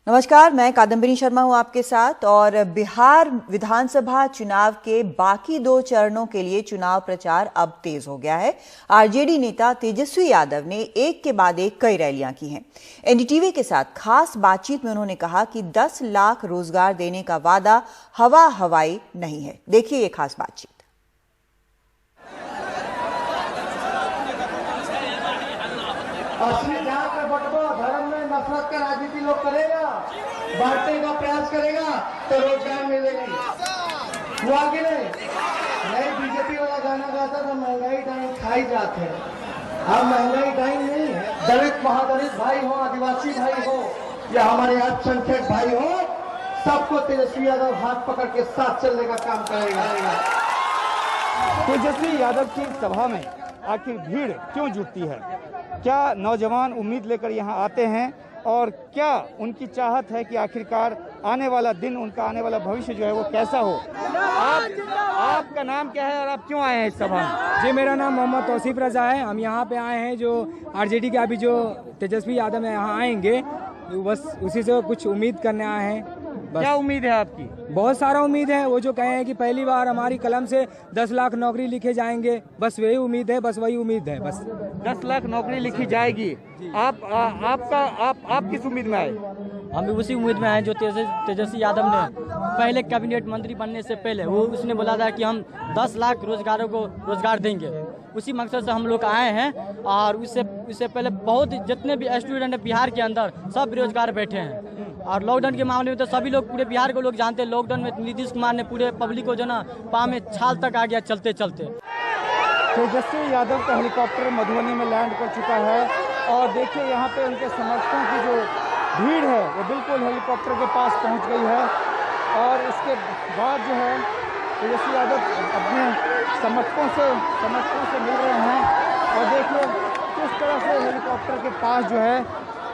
नमस्कार, मैं कादम्बिनी शर्मा हूं आपके साथ। और बिहार विधानसभा चुनाव के बाकी 2 चरणों के लिए चुनाव प्रचार अब तेज हो गया है। आरजेडी नेता तेजस्वी यादव ने एक के बाद एक कई रैलियां की हैं। एनडीटीवी के साथ खास बातचीत में उन्होंने कहा कि 10 लाख रोजगार देने का वादा हवा हवाई नहीं है। देखिए ये खास बातचीत। असली जहाँ पे बटवा धर्म में नफरत का राजनीति लोग करेगा, बांटने का प्रयास करेगा तो रोजगार मिलेगी। हुआ कि नहीं बीजेपी वाला गाना गाता था, महंगाई टाइम खाई जाते हैं। अब महंगाई टाइम नहीं है। दलित महादलित भाई हो, आदिवासी भाई हो या हमारे अल्पसंख्यक भाई हो, सबको तेजस्वी यादव हाथ पकड़ के साथ चलने का काम करेगा। तेजस्वी यादव की सभा में आखिर भीड़ क्यों जुटती है? क्या नौजवान उम्मीद लेकर यहाँ आते हैं और क्या उनकी चाहत है कि आखिरकार आने वाला दिन, उनका आने वाला भविष्य जो है वो कैसा हो? आपका नाम क्या है और आप क्यों आए हैं इस सभा में? जी, मेरा नाम मोहम्मद तौसीफ रजा है। हम यहाँ पे आए हैं जो आरजेडी के अभी जो तेजस्वी यादव यहाँ आएंगे, बस उसी से कुछ उम्मीद करने आए हैं। क्या उम्मीद है आपकी? बहुत सारा उम्मीद है। वो जो कहे हैं कि पहली बार हमारी कलम से 10 लाख नौकरी लिखे जाएंगे, बस वही उम्मीद है, बस वही उम्मीद है। बस 10 लाख नौकरी लिखी जाएगी। आप किस उम्मीद में आए? हम भी उसी उम्मीद में हैं जो तेजस्वी यादव ने पहले कैबिनेट मंत्री बनने से पहले उसने बोला था कि हम 10 लाख रोजगारों को रोजगार देंगे। उसी मकसद से हम लोग आए हैं। और उससे पहले बहुत जितने भी स्टूडेंट हैं बिहार के अंदर, सब बेरोजगार बैठे हैं। और लॉकडाउन के मामले में तो सभी लोग, पूरे बिहार को लोग जानते हैं, लॉकडाउन में नीतीश कुमार ने पूरे पब्लिक को जो ना पाँव में छाल तक आ गया चलते चलते। तेजस्वी यादव का हेलीकॉप्टर मधुबनी में लैंड कर चुका है और देखिए यहाँ पे उनके समर्थकों की जो भीड़ है वो बिल्कुल हेलीकॉप्टर के पास पहुँच गई है। और इसके बाद जो है तेजस्वी यादव अपने समर्थकों से मिल रहे हैं। और देखिए किस तरह से हेलीकॉप्टर के पास जो है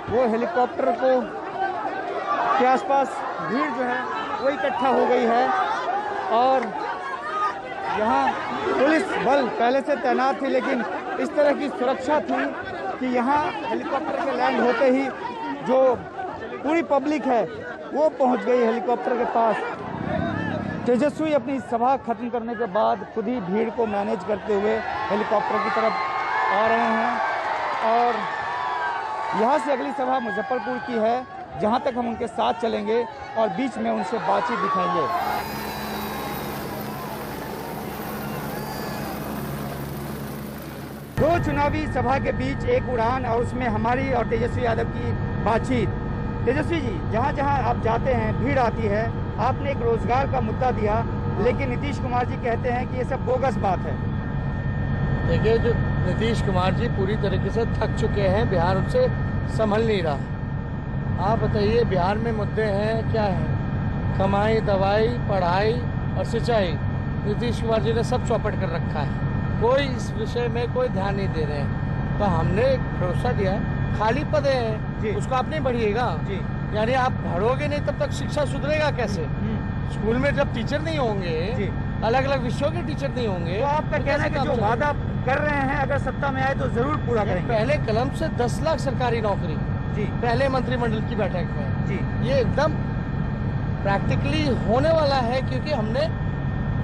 वो हेलीकॉप्टर के आसपास भीड़ जो है वो इकट्ठा हो गई है। और यहाँ पुलिस बल पहले से तैनात थी, लेकिन इस तरह की सुरक्षा थी कि यहाँ हेलीकॉप्टर के लैंड होते ही जो पूरी पब्लिक है वो पहुँच गई हेलीकॉप्टर के पास। तेजस्वी अपनी सभा खत्म करने के बाद खुद ही भीड़ को मैनेज करते हुए हेलीकॉप्टर की तरफ आ रहे हैं। और यहाँ से अगली सभा मुजफ्फरपुर की है, जहाँ तक हम उनके साथ चलेंगे और बीच में उनसे बातचीत दिखाएंगे। दो चुनावी सभा के बीच एक उड़ान और उसमें हमारी और तेजस्वी यादव की बातचीत। तेजस्वी जी, जहाँ जहाँ आप जाते हैं भीड़ आती है। आपने एक रोजगार का मुद्दा दिया, लेकिन नीतीश कुमार जी कहते हैं कि ये सब बोगस बात है। देखिए, जो नीतीश कुमार जी पूरी तरीके से थक चुके हैं, बिहार उनसे संभल नहीं रहा। आप बताइए, बिहार में मुद्दे हैं क्या हैं? कमाई, दवाई, पढ़ाई और सिंचाई। नीतीश कुमार जी ने सब चौपट कर रखा है। कोई इस विषय में कोई ध्यान नहीं दे रहे हैं। तो हमने एक भरोसा दिया है, खाली पद है उसको आप नहीं भरिएगा जी। यानी आप भरोगे नहीं तब तक शिक्षा सुधरेगा कैसे? स्कूल में जब टीचर नहीं होंगे, अलग अलग विषयों के टीचर नहीं होंगे, तो आपका कहना है कि जो वादा कर रहे हैं अगर सत्ता में आए तो जरूर पूरा करेंगे। पहले कलम से 10 लाख सरकारी नौकरी जी, पहले मंत्रिमंडल की बैठक में जी, ये एकदम प्रैक्टिकली होने वाला है। क्योंकि हमने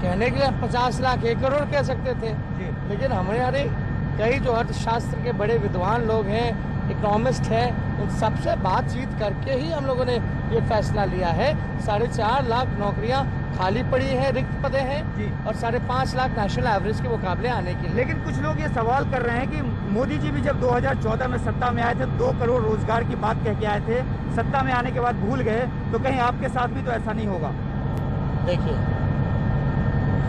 कहने के लिए 50 लाख 1 करोड़ कह सकते थे जी, लेकिन हमारे कई जो अर्थशास्त्र के बड़े विद्वान लोग हैं, इकोनॉमिस्ट हैं, उन सबसे बातचीत करके ही हम लोगों ने ये फैसला लिया है। 4.5 लाख नौकरियां खाली पड़ी हैं, रिक्त पदे हैं जी, और 5.5 लाख नेशनल एवरेज के मुकाबले आने के लिए। लेकिन कुछ लोग ये सवाल कर रहे हैं कि मोदी जी भी जब 2014 में सत्ता में आए थे 2 करोड़ रोजगार की बात कह के आए थे, सत्ता में आने के बाद भूल गए, तो कहीं आपके साथ भी तो ऐसा नहीं होगा? देखिए,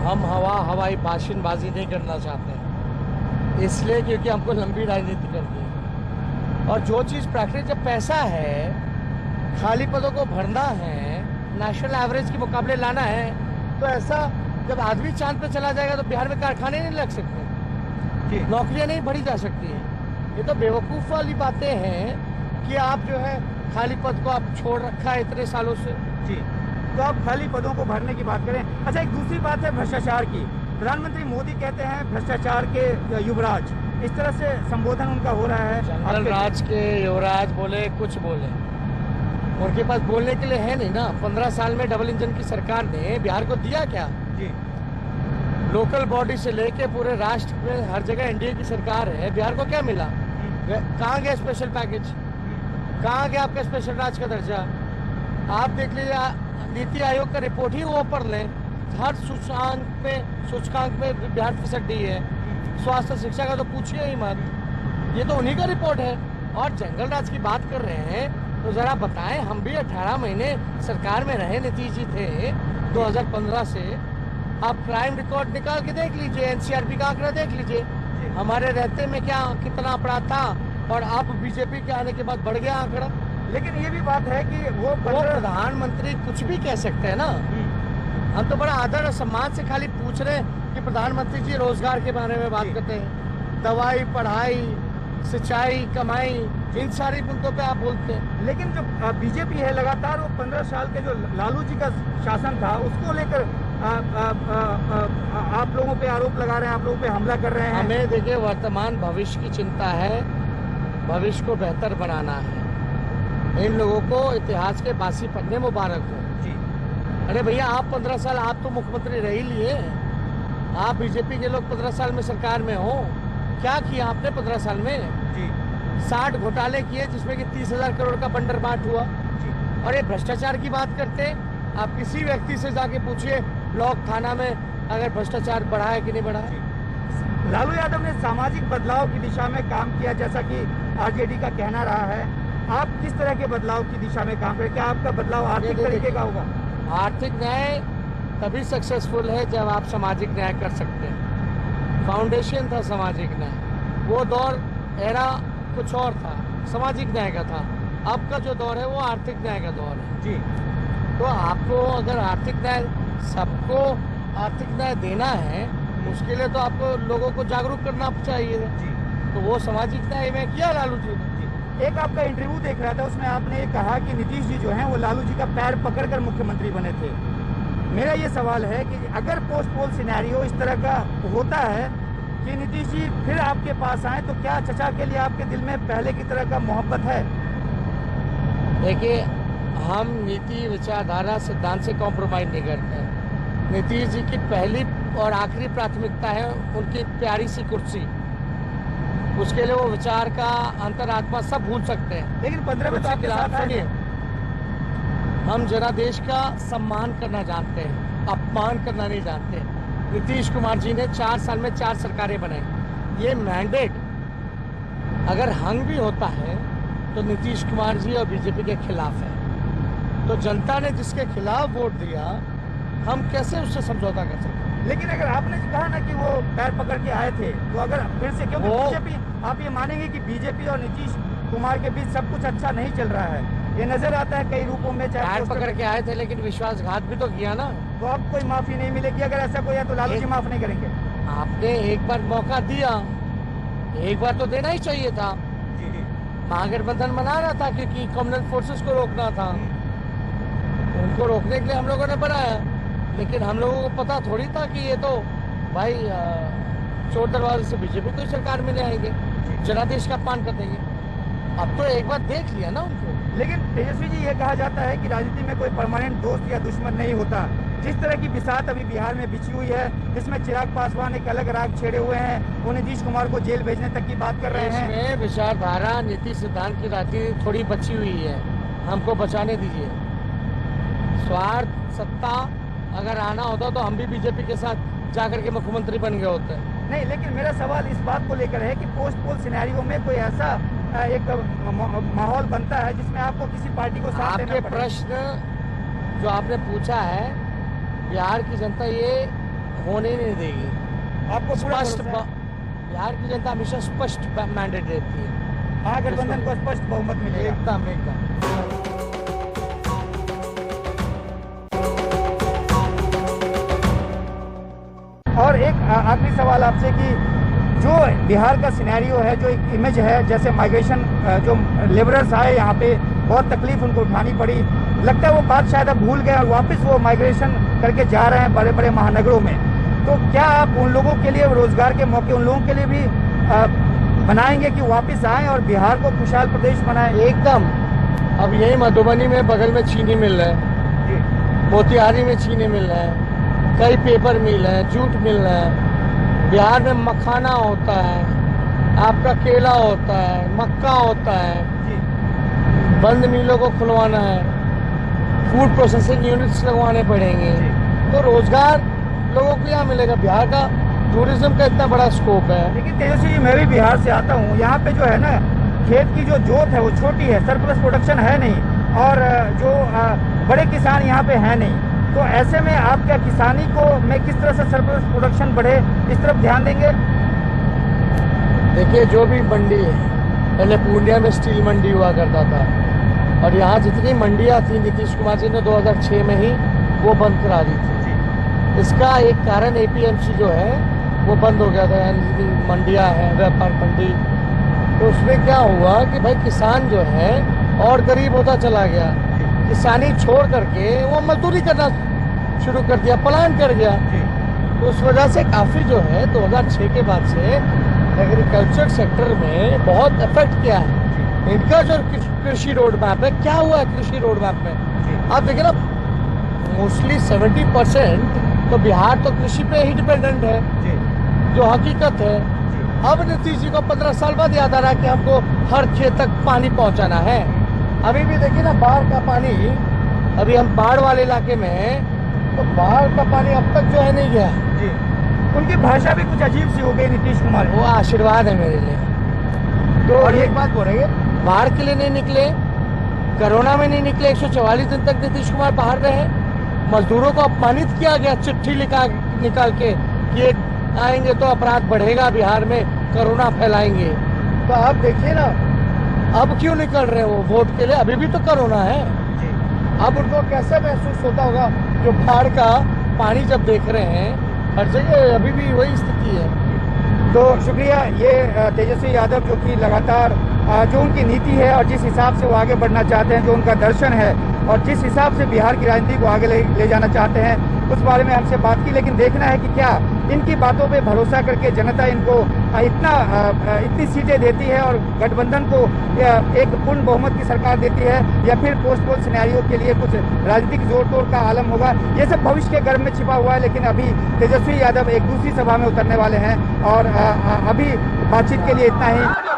हम हवाई भाषणबाजी नहीं करना चाहते हैं, इसलिए क्योंकि हमको लंबी राजनीति करनी है। और जो चीज़ प्रैक्टिस, जब पैसा है, खाली पदों को भरना है, नेशनल एवरेज के मुकाबले लाना है, तो ऐसा जब आदमी चांद पे चला जाएगा तो बिहार में कारखाने नहीं लग सकते, नौकरियां नहीं भरी जा सकती हैं। ये तो बेवकूफ़ वाली बातें हैं कि आप जो है खाली पद को आप छोड़ रखा है इतने सालों से जी। तो आप खाली पदों को भरने की बात करें। अच्छा, एक दूसरी बात है भ्रष्टाचार की। प्रधानमंत्री मोदी कहते हैं भ्रष्टाचार के युवराज, इस तरह से संबोधन उनका हो रहा है। जंगल राज के युवराज बोले कुछ बोले, उनके पास बोलने के लिए है नहीं ना। 15 साल में डबल इंजन की सरकार ने बिहार को दिया क्या? जी लोकल बॉडी से लेके पूरे राष्ट्र में हर जगह एनडीए की सरकार है, बिहार को क्या मिला? कहाँ गया स्पेशल पैकेज? कहाँ गया आपका स्पेशल राज्य का दर्जा? आप देख लीजिए, नीति आयोग का रिपोर्ट ही वो पढ़ लें, हर सूचकांक में बिहार फिसड्डी है। स्वास्थ्य शिक्षा का तो पूछिए ही मत, ये तो उन्हीं का रिपोर्ट है। और जंगल राज की बात कर रहे हैं तो जरा बताएं, हम भी 18 महीने सरकार में रहे, नीतीश जी थे 2015 से। आप क्राइम रिकॉर्ड निकाल के देख लीजिए, एनसीआरबी का आंकड़ा देख लीजिए, हमारे रहते में क्या कितना अपराध था, और अब बीजेपी के आने के बाद बढ़ गया आंकड़ा। लेकिन ये भी बात है कि वो प्रधानमंत्री कुछ भी कह सकते हैं ना। हम तो बड़ा आदर और सम्मान से खाली पूछ रहे हैं कि प्रधानमंत्री जी रोजगार के बारे में बात करते हैं, दवाई, पढ़ाई, सिंचाई, कमाई, इन सारी मुद्दों पे आप बोलते हैं। लेकिन जो बीजेपी है लगातार वो 15 साल के जो लालू जी का शासन था उसको लेकर आप लोगों पे आरोप लगा रहे हैं, आप लोगों पे हमला कर रहे हैं। हमें देखिए, वर्तमान भविष्य की चिंता है, भविष्य को बेहतर बनाना है। इन लोगों को इतिहास के बासी पन्ने मुबारक हो जी। अरे भैया, आप 15 साल आप तो मुख्यमंत्री रह ही लिए, आप बीजेपी के लोग 15 साल में सरकार में हो, क्या किया आपने 15 साल में? जी 60 घोटाले किए जिसमें कि 30,000 करोड़ का बंडर बांट हुआ। और ये भ्रष्टाचार की बात करते, आप किसी व्यक्ति से जाके पूछिए ब्लॉक थाना में अगर भ्रष्टाचार बढ़ा है कि नहीं बढ़ा है। लालू यादव ने सामाजिक बदलाव की दिशा में काम किया, जैसा कि आरजेडी का कहना रहा है। आप किस तरह के बदलाव की दिशा में काम करें? क्या आपका बदलाव आर्थिक तरीके का होगा? आर्थिक न्याय तभी सक्सेसफुल है जब आप सामाजिक न्याय कर सकते हैं। फाउंडेशन था सामाजिक न्याय, वो दौर एरा कुछ और था, सामाजिक न्याय का था। अब का जो दौर है वो आर्थिक न्याय का दौर है जी। तो आपको अगर आर्थिक न्याय, सबको आर्थिक न्याय देना है, उसके लिए तो आपको लोगों को जागरूक करना चाहिए जी। तो वो सामाजिक न्याय में किया लालू जी ने। एक आपका इंटरव्यू देख रहा था, उसमें आपने ये कहा कि नीतीश जी जो हैं वो लालू जी का पैर पकड़कर मुख्यमंत्री बने थे। मेरा ये सवाल है कि अगर पोस्ट पोल सिनेरियो इस तरह का होता है कि नीतीश जी फिर आपके पास आए, तो क्या चचा के लिए आपके दिल में पहले की तरह का मोहब्बत है? देखिए, हम नीति, विचारधारा, सिद्धांत से कॉम्प्रोमाइज नहीं करते हैं। नीतीश जी की पहली और आखिरी प्राथमिकता है उनकी प्यारी सी कुर्सी, उसके लिए वो विचार का अंतरात्मा सब भूल सकते हैं। लेकिन 15 में तो आपके साथ आए। सुनिए, हम जनादेश का सम्मान करना जानते हैं, अपमान करना नहीं जानते। नीतीश कुमार जी ने 4 साल में 4 सरकारें बनाई। ये मैंडेट अगर हंग भी होता है तो नीतीश कुमार जी और बीजेपी के खिलाफ है। तो जनता ने जिसके खिलाफ वोट दिया, हम कैसे उससे समझौता कर सकते हैं? लेकिन अगर आपने कहा ना कि वो पैर पकड़ के आए थे, तो अगर फिर से, क्योंकि बीजेपी, आप ये मानेंगे कि बीजेपी और नीतीश कुमार के बीच सब कुछ अच्छा नहीं चल रहा है, ये नजर आता है कई रूपों में। पैर पकड़ के आए थे लेकिन विश्वासघात भी तो किया ना। तो अब कोई माफी नहीं मिलेगी? अगर ऐसा कोई है तो लालू जी माफ नहीं करेंगे? आपने एक बार मौका दिया, एक बार तो देना ही चाहिए था। महागठबंधन बना रहा था क्योंकि कम्युनल फोर्सेस को रोकना था, उनको रोकने के लिए हम लोगों ने बनाया। लेकिन हम लोगों को पता थोड़ी था कि ये तो भाई चोर दरवाजे से बीजेपी को सरकार में ले आएंगे, जनादेश का अपमान कर देंगे। अब तो एक बार देख लिया ना उनको। लेकिन तेजस्वी जी, ये कहा जाता है कि राजनीति में कोई परमानेंट दोस्त या दुश्मन नहीं होता। जिस तरह की बिसात अभी बिहार में बिछी हुई है, जिसमें चिराग पासवान एक अलग राग छेड़े हुए हैं, वो नीतीश कुमार को जेल भेजने तक की बात कर रहे हैं। इसमें विचारधारा, नीति, सिद्धांत की राजनीति थोड़ी बची हुई है, हमको बचाने दीजिए। स्वार्थ, सत्ता अगर आना होता तो हम भी बीजेपी के साथ जाकर के मुख्यमंत्री बन गए होते। नहीं, लेकिन मेरा सवाल इस बात को लेकर है कि पोस्ट पोल सिनेरियो में कोई ऐसा एक माहौल बनता है जिसमें आपको किसी पार्टी को साथ देना आपके प्रश्न जो आपने पूछा है, बिहार की जनता ये होने नहीं देगी। आपको स्पष्ट, बिहार की जनता हमेशा स्पष्ट मैंडेट देती है। महागठबंधन को स्पष्ट बहुमत मिलेगा। एकदम एकदम। और एक आखिरी सवाल आपसे कि जो बिहार का सिनेरियो है, जो एक इमेज है, जैसे माइग्रेशन, जो लेबरर्स आए यहाँ पे, बहुत तकलीफ उनको उठानी पड़ी, लगता है वो बात शायद अब भूल गए और वापस वो माइग्रेशन करके जा रहे हैं बड़े बड़े महानगरों में। तो क्या आप उन लोगों के लिए रोजगार के मौके उन लोगों के लिए भी बनाएंगे कि वापस आएं और बिहार को खुशहाल प्रदेश बनाएं? एकदम। अब यही मधुबनी में बगल में चीनी मिल रहा है, मोतिहारी में चीनी मिल रहा है, कई पेपर मिल है, जूट मिल रहा है। बिहार में मखाना होता है, आपका केला होता है, मक्का होता है। बंद मिलों को खुलवाना है, फूड प्रोसेसिंग यूनिट्स लगवाने पड़ेंगे, तो रोजगार लोगों को यहाँ मिलेगा। बिहार का टूरिज्म का इतना बड़ा स्कोप है। लेकिन तेजस्वी जी, मैं भी बिहार से आता हूँ, यहाँ पे जो है ना खेत की जो जोत है वो छोटी है, सरप्लस प्रोडक्शन है नहीं, और जो बड़े किसान यहाँ पे है नहीं। तो ऐसे में आप क्या किसानी को में किस तरह से सरप्लस प्रोडक्शन बढ़े, इस तरफ ध्यान देंगे? देखिए, जो भी मंडी है, पहले पूर्णिया में स्टील मंडी हुआ करता था, और यहाँ जितनी मंडियाँ थी नीतीश कुमार जी ने 2006 में ही वो बंद करा दी थी। इसका एक कारण APMC जो है वो बंद हो गया था, यानी जितनी मंडियाँ हैं, व्यापार मंडी, तो उसमें क्या हुआ कि भाई किसान जो है और गरीब होता चला गया। किसानी छोड़ करके वो मजदूरी करना शुरू कर दिया, पलायन कर गया। तो उस वजह से काफ़ी जो है 2006 के बाद से एग्रीकल्चर सेक्टर में बहुत इफेक्ट किया है। इनका जो कृषि रोड मैप है, क्या हुआ है कृषि रोड मैप में, आप देखिए ना, मोस्टली 70% तो बिहार तो कृषि पे ही डिपेंडेंट है, जो हकीकत है। अब नीतीश जी को 15 साल बाद याद आ रहा है कि हमको हर खेत तक पानी पहुंचाना है। अभी भी देखिए ना, बाढ़ का पानी, अभी हम बाढ़ वाले इलाके में हैं, तो बाढ़ का पानी अब तक जो है नहीं गया। उनकी भाषा भी कुछ अजीब सी हो गई नीतीश कुमार। वो आशीर्वाद है मेरे लिए। तो और एक बात बोलेंगे, बाढ़ के लिए नहीं निकले, कोरोना में नहीं निकले, 144 दिन तक नीतीश कुमार बाहर रहे। मजदूरों को अपमानित किया गया चिट्ठी निकाल के कि आएंगे तो अपराध बढ़ेगा, बिहार में कोरोना फैलाएंगे। तो आप देखिए ना, अब क्यों निकल रहे हैं वो वोट के लिए? अभी भी तो कोरोना है। अब उनको कैसा महसूस होता होगा जो बाढ़ का पानी जब देख रहे हैं हर जगह, अभी भी वही स्थिति है। तो शुक्रिया। ये तेजस्वी यादव जो कि लगातार जो उनकी नीति है और जिस हिसाब से वो आगे बढ़ना चाहते हैं, जो उनका दर्शन है और जिस हिसाब से बिहार की राजनीति को आगे ले जाना चाहते हैं, उस बारे में हमसे बात की। लेकिन देखना है कि क्या इनकी बातों पे भरोसा करके जनता इनको इतनी सीटें देती है और गठबंधन को एक पूर्ण बहुमत की सरकार देती है, या फिर पोस्टपोल सिनेरियो के लिए कुछ राजनीतिक जोड़ तोड़ का आलम होगा। ये सब भविष्य के गर्भ में छिपा हुआ है। लेकिन अभी तेजस्वी यादव एक दूसरी सभा में उतरने वाले हैं और अभी बातचीत के लिए इतना ही।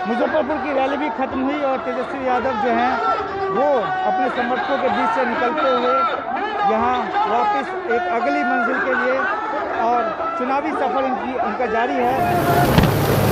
मुजफ्फरपुर की रैली भी खत्म हुई और तेजस्वी यादव जो हैं वो अपने समर्थकों के बीच से निकलते हुए यहाँ वापस एक अगली मंजिल के लिए और चुनावी सफर इनका जारी है।